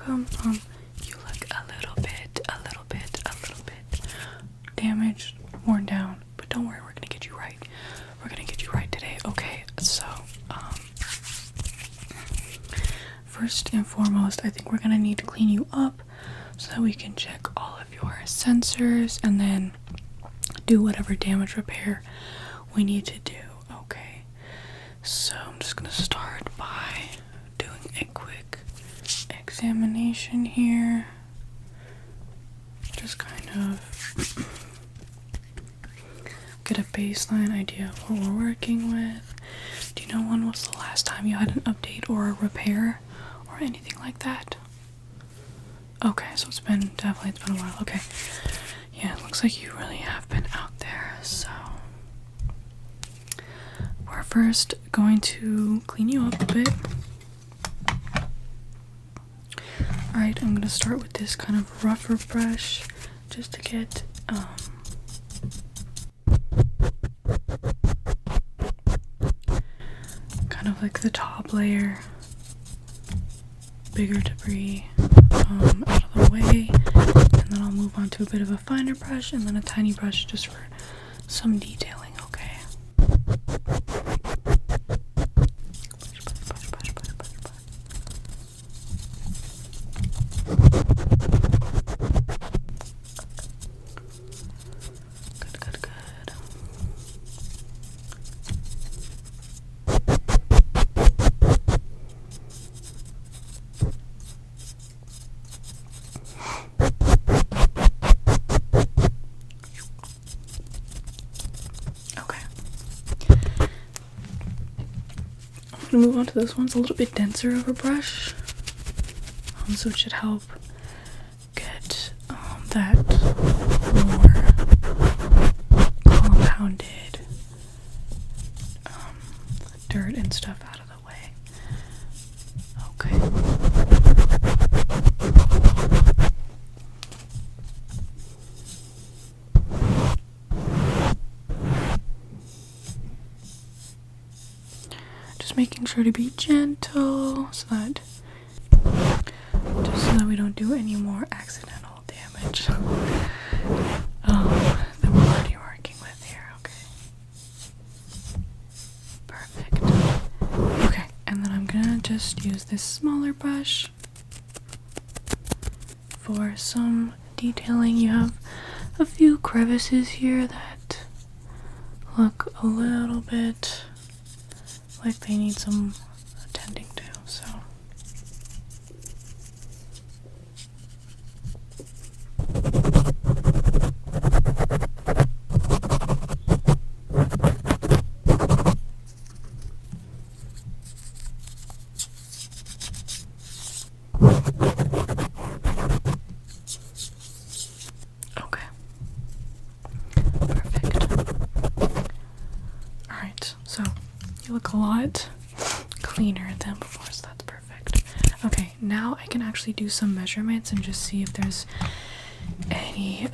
welcome. You look a little bit damaged, worn down, but don't worry, we're gonna get you right. We're gonna get you right today. Okay, so, first and foremost, I think we're gonna need to clean you up so that we can check all of your sensors and then do whatever damage repair we need to do. Okay, so I'm just gonna start by doing a quick examination here. Just kind of get a baseline idea of what we're working with. Do you know when was the last time you had an update or a repair or anything like that? Okay, so it's been a while. Okay, yeah, it looks like you really have been out there. So we're first going to clean you up a bit. Alright, I'm gonna start with this kind of rougher brush just to get kind of like the top layer, bigger debris out of the way, and then I'll move on to a bit of a finer brush and then a tiny brush just for some detailing. Okay. Move on to this one's a little bit denser of a brush, so it should help get that more compounded dirt and stuff out of the way. Okay. Making sure to be gentle so that we don't do any more accidental damage that we're already working with here. Okay, perfect. Okay, and then I'm gonna just use this smaller brush for some detailing. You have a few crevices here that look a little bit like they need some attending to, so okay, perfect. Alright, so you look a lot cleaner than before, so that's perfect. Okay, now I can actually do some measurements and just see if there's any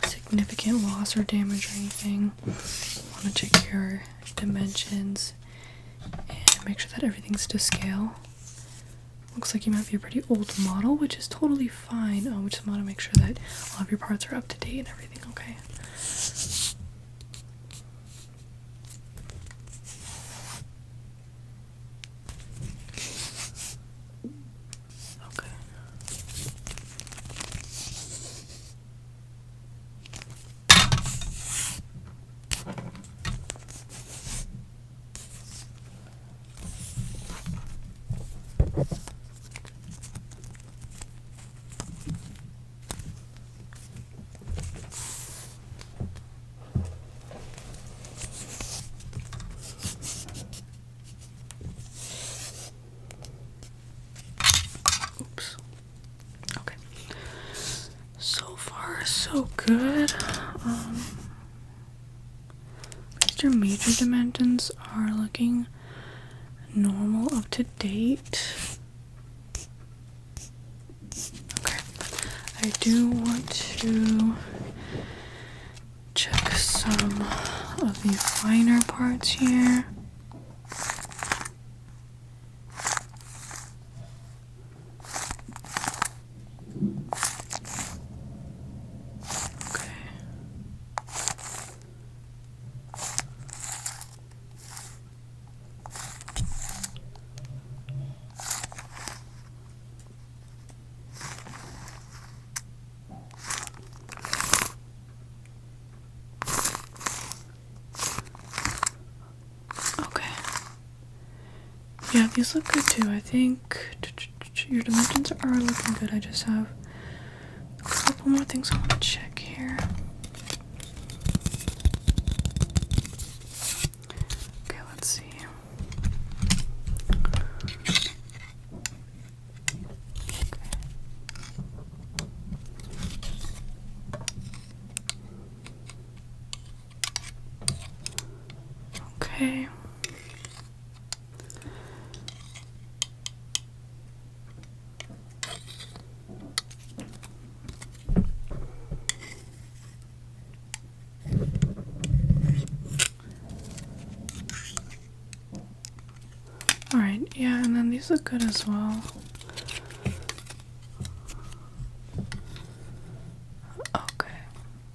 significant loss or damage or anything. I want to check your dimensions and make sure that everything's to scale. Looks like you might be a pretty old model, which is totally fine. We just want to make sure that all of your parts are up to date and everything, okay? So good. Your major dimensions are looking normal, up to date. Okay, I do want to check some of the finer parts here. Yeah, these look good too. I think your dimensions are looking good. I just have a couple more things I want to check here. Okay, let's see. Okay. Alright, yeah, and then these look good as well. Okay.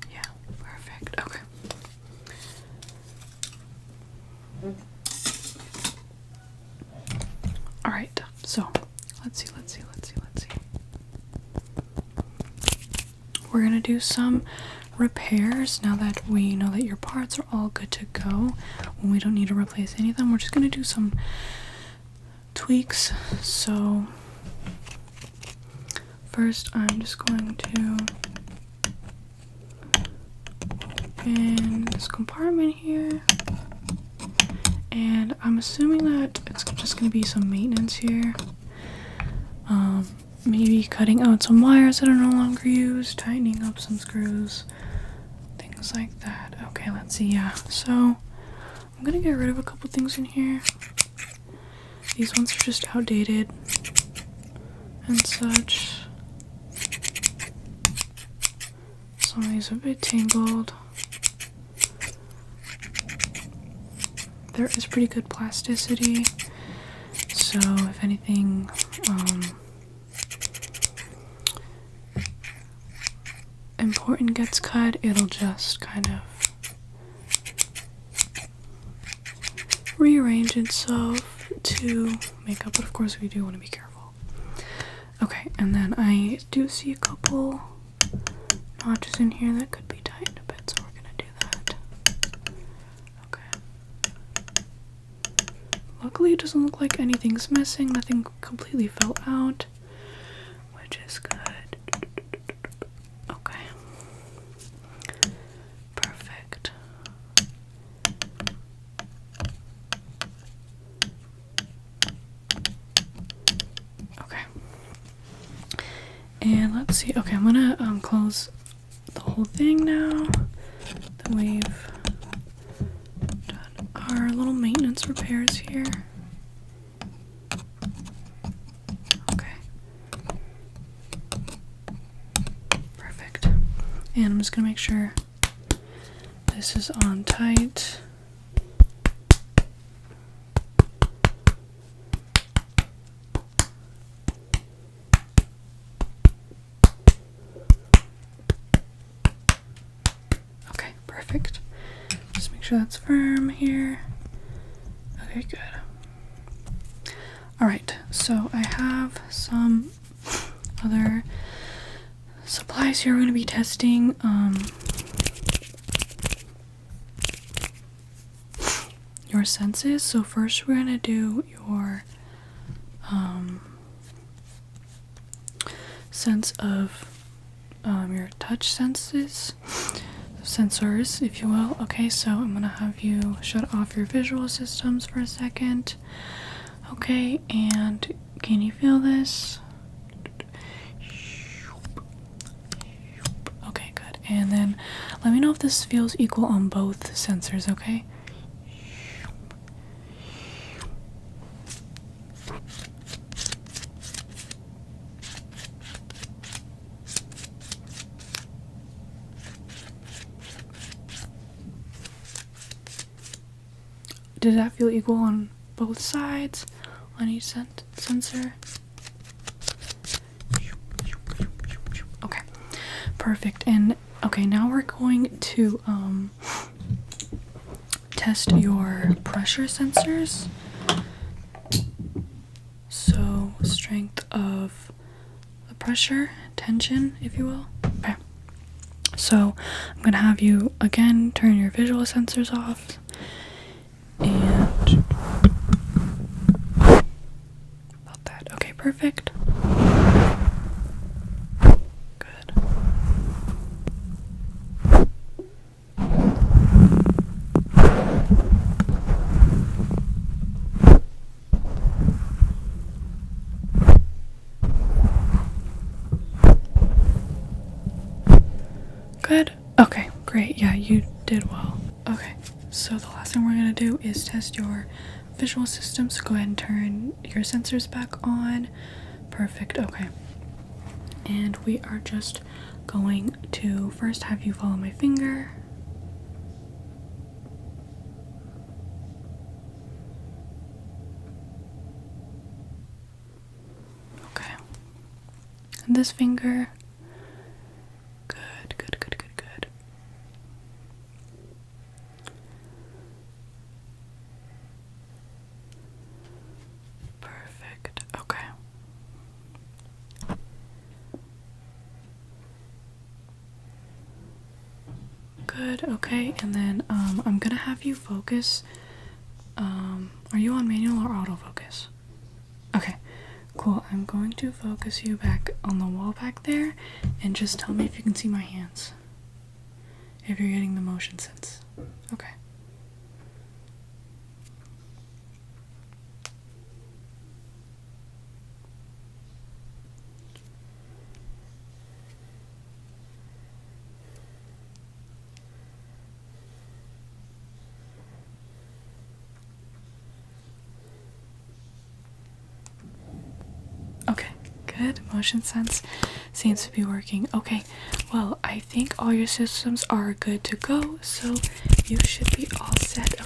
Yeah, perfect. Okay. Alright, so let's see. We're gonna do some repairs now that we know that your parts are all good to go. When we don't need to replace any of them, we're just gonna do some tweaks. So first I'm just going to open this compartment here, and I'm assuming that it's just going to be some maintenance here. Maybe cutting out some wires that are no longer used, tightening up some screws, things like that. Okay, let's see. Yeah, so I'm gonna get rid of a couple things in here. These ones are just outdated and such. Some of these are a bit tangled. There is pretty good plasticity, so if anything important gets cut, it'll just kind of rearrange itself to make up, but of course we do want to be careful. Okay, and then I do see a couple notches in here that could be tightened a bit, so we're gonna do that. Okay. Luckily it doesn't look like anything's missing, nothing completely fell out, which is good. Okay. Perfect. Okay. And let's see. Okay, I'm gonna close the whole thing now that we've done our little maintenance repairs here. Okay. Perfect. And I'm just gonna make sure this is on tight. Okay, perfect. Just make sure that's firm here. Okay, good. Alright, so I have some other supplies here we're going to be testing. Your senses. So first we're going to do your sense of your touch senses, sensors, if you will. Okay, so I'm gonna have you shut off your visual systems for a second. Okay, and can you feel this? Okay, good. And then let me know if this feels equal on both sensors, okay? Did that feel equal on both sides, on each sensor? Okay, perfect. And okay, now we're going to test your pressure sensors. So strength of the pressure, tension, if you will. Okay. So I'm gonna have you again turn your visual sensors off. And perfect. Good. Good. Okay, great. Yeah, you did well. Okay, so the last thing we're gonna do is test your visual system. So go ahead and turn your sensors back on. Perfect. Okay. And we are just going to first have you follow my finger. Okay. And this finger. Good, good, good, good, good. Perfect. Okay. Good. Okay. And then I'm gonna have you focus. Are you on manual or autofocus? Okay. Cool. I'm going to focus you back on the wall back there, and just tell me if you can see my hands. If you're getting the motion sense. Okay. Okay, good. Motion sense seems to be working. Okay, well, I think all your systems are good to go, so you should be all set.